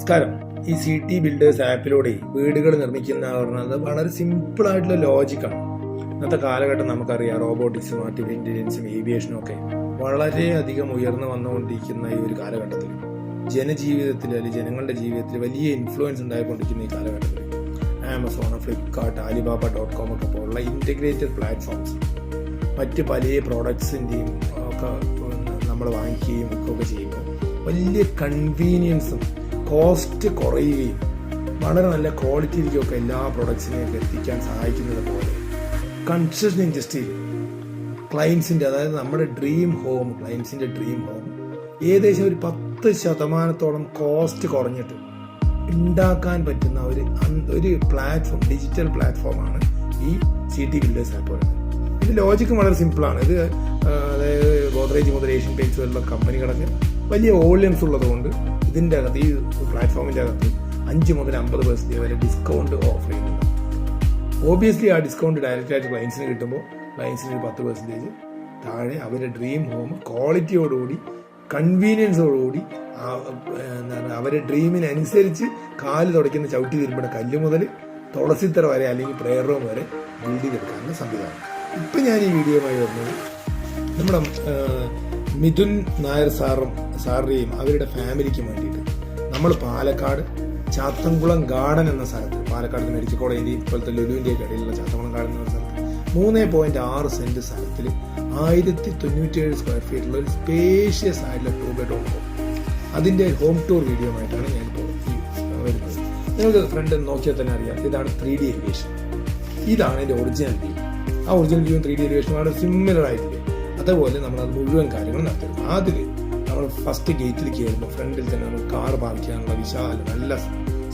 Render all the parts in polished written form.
നമസ്കാരം. ഈ C T builders ആപ്പിലൂടെ വീടുകൾ നിർമ്മിക്കുന്ന പറഞ്ഞത് വളരെ സിമ്പിൾ ആയിട്ടുള്ള ലോജിക്കാണ്. ഇന്നത്തെ കാലഘട്ടം നമുക്കറിയാം, റോബോട്ടിക്സും ആർട്ടിഫിഷ്യൽ ഇന്റലിജൻസും ഏവിയേഷനും ഒക്കെ വളരെയധികം ഉയർന്നു വന്നുകൊണ്ടിരിക്കുന്ന ഈ ഒരു കാലഘട്ടത്തിൽ ജനജീവിതത്തിൽ അല്ലെങ്കിൽ ജനങ്ങളുടെ ജീവിതത്തിൽ വലിയ ഇൻഫ്ലുവൻസ് ഉണ്ടായിക്കൊണ്ടിരിക്കുന്ന ഈ കാലഘട്ടത്തിൽ ആമസോൺ, ഫ്ലിപ്കാർട്ട്, alibaba.com ഒക്കെ പോലുള്ള ഇൻ്റഗ്രേറ്റഡ് പ്ലാറ്റ്ഫോംസ് മറ്റ് പല പ്രോഡക്ട്സിൻ്റെയും ഒക്കെ നമ്മൾ വാങ്ങിക്കുകയും ഒക്കെ ചെയ്യുമ്പോൾ വലിയ കൺവീനിയൻസും കോസ്റ്റ് കുറയുകയും വളരെ നല്ല ക്വാളിറ്റിയിലേക്കൊക്കെ എല്ലാ പ്രൊഡക്ട്സിനെയൊക്കെ എത്തിക്കാൻ സഹായിക്കുന്നത് പോലെ കൺസ്ട്രക്ഷൻ ഇൻഡസ്ട്രിയിൽ ക്ലയൻസിൻ്റെ, അതായത് നമ്മുടെ ക്ലയൻസിൻ്റെ ഡ്രീം ഹോം ഏകദേശം ഒരു 10% കോസ്റ്റ് കുറഞ്ഞിട്ട് ഉണ്ടാക്കാൻ പറ്റുന്ന ഒരു പ്ലാറ്റ്ഫോം, ഡിജിറ്റൽ പ്ലാറ്റ്ഫോമാണ് ഈ സി ടി ബിൽഡേഴ്സ് ആപ്പ് പറയുന്നത്. ഇതിൻ്റെ ലോജിക്ക് വളരെ സിമ്പിളാണ്. ഇത് അതായത് ഗോദ്രേജ് മുതൽ ഏഷ്യൻ പെയിൻറ്റ്സ് പോലുള്ള കമ്പനികളൊക്കെ വലിയ വോള്യൂംസ് ഉള്ളതുകൊണ്ട് ഇതിൻ്റെ അകത്ത്, ഈ പ്ലാറ്റ്ഫോമിൻ്റെ അകത്ത് 5 മുതൽ 50% വരെ ഡിസ്കൗണ്ട് ഓഫർ ചെയ്യുന്നുണ്ട്. ഓബിയസ്ലി ആ ഡിസ്കൗണ്ട് ഡയറക്റ്റായിട്ട് ക്ലയൻസിന് കിട്ടുമ്പോൾ ക്ലയൻസിന് 10% താഴെ അവരുടെ ഡ്രീം ഹോം ക്വാളിറ്റിയോടുകൂടി കൺവീനിയൻസോടുകൂടി അവരുടെ ഡ്രീമിനനുസരിച്ച് കാല് തുടയ്ക്കുന്ന ചവിട്ടി തിരുമ്പുന്ന കല്ല് മുതൽ തുളസിത്തറ വരെ അല്ലെങ്കിൽ പ്രെയർ റൂം വരെ ബിൽഡ് ചെയ്തെടുക്കാനുള്ള സംവിധാനം. ഇപ്പം ഞാൻ ഈ വീഡിയോയുമായി വരുന്നത് നമ്മുടെ മിഥുൻ നായർ സാറിനെയും അവരുടെ ഫാമിലിക്കും വേണ്ടിയിട്ട് നമ്മൾ പാലക്കാട് ചാത്തൻകുളം ഗാർഡൻ എന്ന സ്ഥലത്ത്, പാലക്കാട് മെഡിക്കൽ കോളേജിൻ്റെ ഇപ്പോഴത്തെ ലുലുവിൻ്റെ ഇടയിലുള്ള ചാത്തൻകുളം ഗാർഡൻ എന്ന സ്ഥലത്ത് 3.6 സെന്റ് സ്ഥലത്തിൽ 1097 സ്ക്വയർ ഫീറ്റുള്ള ഒരു സ്പേഷ്യസ് ആയിട്ടുള്ള 2 ബെഡ്റൂം ഹോം, അതിൻ്റെ ഹോം ടൂർ വീഡിയോ ആയിട്ടാണ് ഞാനിപ്പോൾ വരുന്നത്. നിങ്ങൾക്ക് ഫ്രണ്ട് നോക്കിയാൽ തന്നെ അറിയാം, ഇതാണ് 3D എലിവേഷൻ. ഇതാണ് എൻ്റെ ഒറിജിനൽ വ്യൂ. ആ ഒറിജിനൽ വ്യൂവും 3D എലിവേഷനും വളരെ സിമിലർ ആയിട്ടില്ലേ, അതേപോലെ നമ്മളത് മുഴുവൻ കാര്യങ്ങൾ നടത്തുന്നത്. അതിൽ നമ്മൾ ഫസ്റ്റ് ഗേറ്റിൽ കയറുമ്പോൾ ഫ്രണ്ടിൽ തന്നെ നമുക്ക് കാർ പാർക്ക് ചെയ്യാനുള്ള വിശാല നല്ല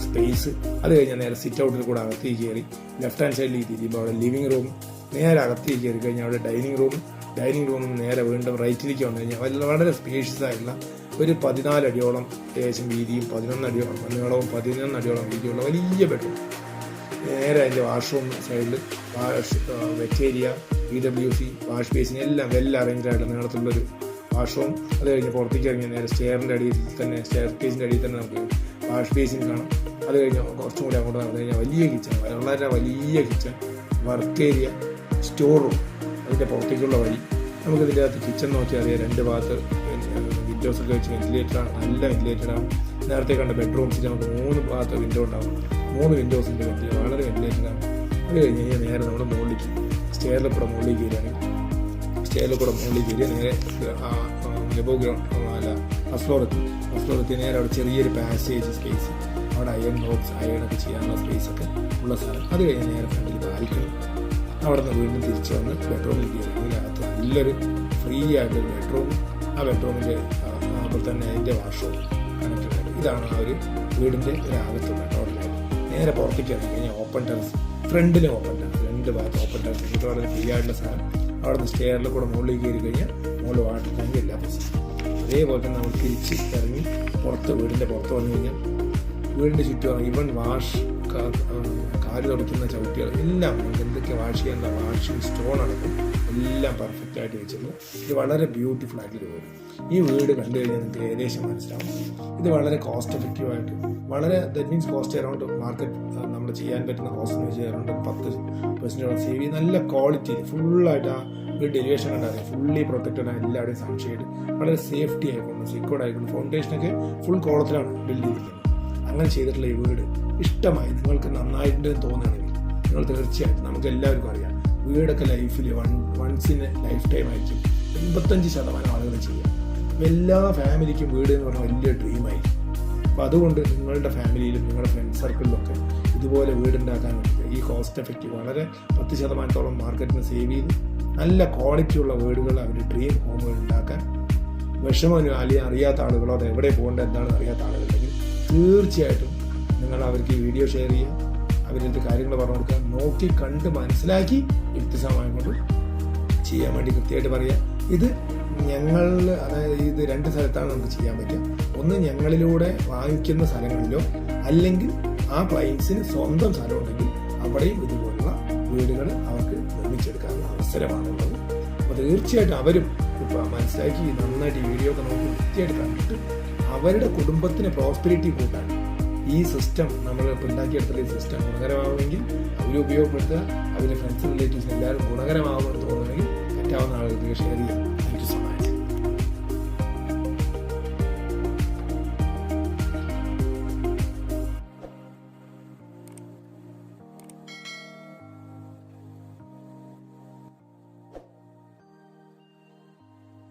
സ്പേസ്. അത് കഴിഞ്ഞാൽ നേരെ സിറ്റ് ഔട്ടിൽ കൂടെ അകത്തേക്ക് കയറി ലെഫ്റ്റ് ഹാൻഡ് സൈഡിലേക്ക് തിരിയുമ്പോൾ അവിടെ ലിവിംഗ് റൂം, നേരെ അകത്തേക്ക് കയറി കഴിഞ്ഞാൽ അവിടെ ഡൈനിങ് റൂമിൽ നേരെ വീണ്ടും റൈറ്റിലേക്ക് വന്നു കഴിഞ്ഞാൽ വളരെ സ്പേഷ്യസ് ആയിട്ടുള്ള ഒരു 14 അടിയോളം ഏകദേശം വീതിയും 11 അടിയോളം നീളവും 11 അടിയോളം വീതിയുള്ള വലിയ ബെഡ്റൂം. നേരെ അതിൻ്റെ വാഷ്റൂം സൈഡിൽ wet area, PWC, wash basin എല്ലാം വെൽ അറേഞ്ച്ഡ് ആയിട്ട് നീളത്തിലുള്ളൊരു വാഷ്റൂം. അത് കഴിഞ്ഞ് പുറത്തേക്ക് ഇറങ്ങിയ നേരെ സ്റ്റെയർ കേസിൻ്റെ അടിയിൽ തന്നെ നമുക്ക് വാഷ് ബേസിൻ കാണാം. അത് കഴിഞ്ഞ് കുറച്ചും കൂടി അങ്ങോട്ട് നടന്നു കഴിഞ്ഞാൽ വലിയ കിച്ചൺ, വളരെ വലിയ kitchen, work area, store room, അതിൻ്റെ പുറത്തേക്കുള്ള വഴി. നമുക്കിതിൻ്റെ അകത്ത് കിച്ചൺ നോക്കിയാൽ അറിയാം, 2 ഭാഗത്ത് വിൻഡോസൊക്കെ വെച്ച് വെന്റിലേറ്ററാണ്, നല്ല വെന്റിലേറ്റഡാണ്. നേരത്തെ കണ്ട ബെഡ്റൂംസിൽ നമുക്ക് 3 ഭാഗത്ത് വിൻഡോ ഉണ്ടാവും, 3 വിൻഡോസിൻ്റെ വളരെ വെന്റിലേറ്റഡാണ്. അത് കഴിഞ്ഞ് കഴിഞ്ഞാൽ നേരെ നമ്മൾ മുകളിലേക്ക് സ്റ്റെയറിൽ കൂടെ മുകളിലേക്ക് കയറിയ നേരെ ഫസ്റ്റ് ഫ്ലോറെത്തി നേരെ അവിടെ ചെറിയൊരു പാസേജ് സ്പേസ്, അവിടെ അയണൊക്കെ ചെയ്യാനുള്ള സ്പേസൊക്കെ ഉള്ള സ്ഥലം. അത് കഴിഞ്ഞ് നേരെ ഫ്രണ്ടിൽ ബാൽക്കണി, അവിടെ നിന്ന് വീണ്ടും തിരിച്ചു വന്ന് ബെഡ്റൂമിൽ കയറി അതിനകത്ത് നല്ലൊരു ഫ്രീ ആയിട്ടൊരു ബെഡ്റൂം. ആ ബെഡ്റൂമിൻ്റെ അപ്പോൾ തന്നെ അതിൻ്റെ വാഷ്റൂം കണക്റ്റഡ് ആയിട്ട്. ഇതാണ് ആ ഒരു വീടിൻ്റെ ഒരു ആകത്തുള്ള ടോട്ടലായിട്ട്. നേരെ പുറത്തേക്ക് ഇറങ്ങി കഴിഞ്ഞാൽ ഓപ്പൺ ടെറസ്, ഫ്രണ്ടിലും ഓപ്പൺ ടെറസ്, 2 ഭാഗത്ത് ഓപ്പൺ ടെറസ്. ഇത് വളരെ ഫ്രീ ആയിട്ടുള്ള സ്ഥലം. അവിടെ നിന്ന് സ്റ്റെയറിൽ കൂടെ മുകളിലേക്ക് കയറി കഴിഞ്ഞാൽ മുകളിൽ വാട്ടർ ടാങ്ക് എല്ലാ പ്രശ്നം. അതേപോലെ തന്നെ നമ്മൾ തിരിച്ച് ഇറങ്ങി വീടിൻ്റെ പുറത്ത് വന്നു കഴിഞ്ഞാൽ വീടിൻ്റെ ചുറ്റും ഈവൻ കാല് തുടയ്ക്കുന്ന ചവിട്ടികൾ എല്ലാം നമുക്ക് എന്തൊക്കെ വാഷ് ചെയ്യാനുള്ള വാഷിംഗ് സ്റ്റോൺ അടക്കം എല്ലാം പെർഫെക്റ്റ് ആയിട്ട് വെച്ചിരുന്നു. ഇത് വളരെ ബ്യൂട്ടിഫുൾ ആയിട്ടുള്ള വീട്. ഈ വീട് കണ്ടു കഴിഞ്ഞാൽ നിങ്ങൾക്ക് ഏകദേശം മനസ്സിലാവും ഇത് വളരെ കോസ്റ്റ് എഫക്റ്റീവായിട്ട്, that means cost around market നമ്മൾ ചെയ്യാൻ പറ്റുന്ന കോസ്റ്റ് എന്ന് വെച്ചാൽ അറൗണ്ട് 10% സേവ് ചെയ്ത് നല്ല ക്വാളിറ്റി ഫുള്ളായിട്ട് ആ വീട് ഡെലിവേഷൻ കണ്ടറിയാം, ഫുള്ളി പ്രൊട്ടക്റ്റഡ് ആണ്, എല്ലാവരുടെയും സംശയമായിട്ട് വളരെ സേഫ്റ്റി ആയിക്കൊണ്ട് സെക്യൂർഡ് ആയിക്കൊണ്ട് ഫൗണ്ടേഷനൊക്കെ ഫുൾ കോളത്തിലാണ് ബിൽഡ് ചെയ്തിരിക്കുന്നത്. അങ്ങനെ ചെയ്തിട്ടുള്ള ഈ വീട് ഇഷ്ടമായി നിങ്ങൾക്ക് നന്നായിട്ടുണ്ടെന്ന് തോന്നുകയാണെങ്കിൽ നിങ്ങൾ തീർച്ചയായിട്ടും, നമുക്ക് എല്ലാവർക്കും അറിയാം, വീടൊക്കെ ലൈഫിൽ once in a lifetime ആയിരിക്കും 85% ആളുകൾ ചെയ്യാം. എല്ലാ ഫാമിലിക്കും വീട് എന്ന് പറഞ്ഞാൽ വലിയ ഡ്രീമായിരിക്കും. അപ്പോൾ അതുകൊണ്ട് നിങ്ങളുടെ ഫാമിലിയിലും നിങ്ങളുടെ ഫ്രണ്ട് സർക്കിളിലൊക്കെ ഇതുപോലെ വീടുണ്ടാക്കാൻ വേണ്ടി ഈ കോസ്റ്റ് എഫക്റ്റീവ് വളരെ 10% മാർക്കറ്റിന് സേവ് ചെയ്ത് നല്ല ക്വാളിറ്റിയുള്ള വീടുകൾ, അവരുടെ ഡ്രീം ഹോമുകൾ ഉണ്ടാക്കാൻ വിഷമം അല്ലെങ്കിൽ അറിയാത്ത ആളുകളോ അത് എവിടെ പോകേണ്ടത് എന്താണെന്ന് അറിയാത്ത ആളുകളുണ്ടെങ്കിൽ തീർച്ചയായിട്ടും നിങ്ങൾ അവർക്ക് ഈ വീഡിയോ ഷെയർ ചെയ്യുക, അവരുടെ കാര്യങ്ങൾ പറഞ്ഞു കൊടുക്കുക, നോക്കി കണ്ട് മനസ്സിലാക്കി യുക്തിസമയം കൊണ്ട് ചെയ്യാൻ വേണ്ടി കൃത്യമായിട്ട് പറയുക. ഇത് അതായത് ഇത് 2 സ്ഥലത്താണ് നമുക്ക് ചെയ്യാൻ പറ്റുക. ഒന്ന് ഞങ്ങളിലൂടെ വാങ്ങിക്കുന്ന സ്ഥലങ്ങളിലോ അല്ലെങ്കിൽ ആ ക്ലയൻസിന് സ്വന്തം സ്ഥലം ഉണ്ടെങ്കിൽ അവിടെയും ഇതുപോലുള്ള വീടുകൾ അവർക്ക് നിർമ്മിച്ചെടുക്കാനുള്ള അവസരമാണുള്ളത്. അപ്പോൾ തീർച്ചയായിട്ടും അവരും ഇപ്പോൾ മനസ്സിലാക്കി നന്നായിട്ട് ഈ വീഡിയോ ഒക്കെ നോക്കി വൃത്തിയായിട്ട് കണ്ടിട്ട് അവരുടെ കുടുംബത്തിന് പ്രോസ്പെരിറ്റി കൂട്ടാൻ ഈ സിസ്റ്റം നമ്മൾ ഉണ്ടാക്കിയെടുത്തുള്ള ഈ സിസ്റ്റം ഗുണകരമാവുമെങ്കിൽ അവർ ഉപയോഗപ്പെടുത്തുക, അവരുടെ ഫ്രണ്ട്സ് റിലേറ്റീവ്സിന് എല്ലാവരും ഗുണകരമാവുമെന്ന് തോന്നുമെങ്കിൽ പറ്റാവുന്ന ആളുകൾക്ക് ഷെയർ ചെയ്യാം. Thank you so much.